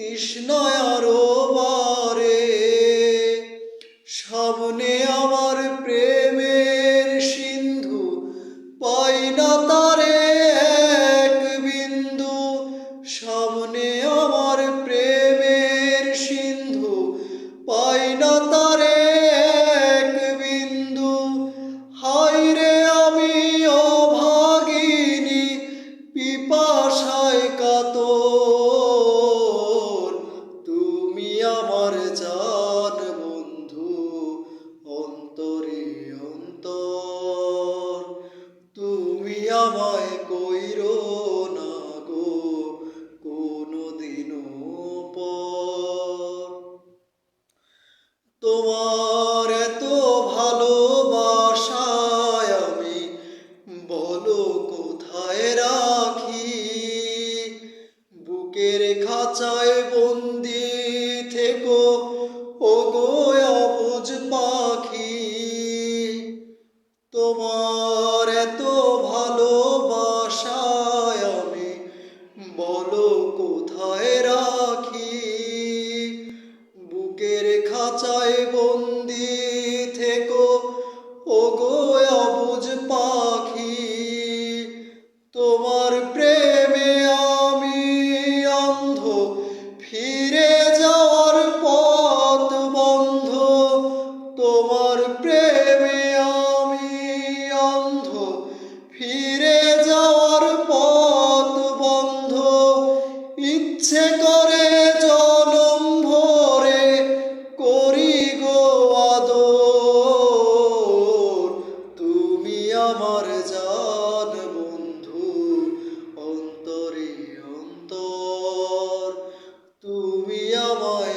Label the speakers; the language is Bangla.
Speaker 1: তৃষ্ণায় আরো বারে। সামনে আমার প্রেমের সিন্ধু, পাই না তারে এক বিন্দু। সামনে আমার প্রেমের সিন্ধু, পাই না তারে এক বিন্দু। হায় রে আমি অভাগিনী, পিপাসায় কাতর। তুমি আমার জান বন্ধু, অন্তরে অন্তর। তুমি আমায় কইরো না গো কোনদিনও পর। তোমার এত ভালোবাসায় আমি বলো কোথায় রাখি। বুকের খাঁচায় বন্দি থেকো ওগো অবুঝ পাখি। তোমার এত ভালোবাসায় আমি বলো কোথায় রাখি। বুকের খাঁচায় বন্দি থেকো ওগো অবুঝ পাখি। তোমার প্রেমে আমি অন্ধ, ফিরে যাওয়ার পথ বন্ধ। তোমার প্রেমে আমি অন্ধ, ফিরে যাওয়ার পথ বন্ধ। ইচ্ছে করে জনম ভরে করি গো আদর। তুমি আমার জান বন্ধু, অন্তরে অন্তর। তুমি আমায়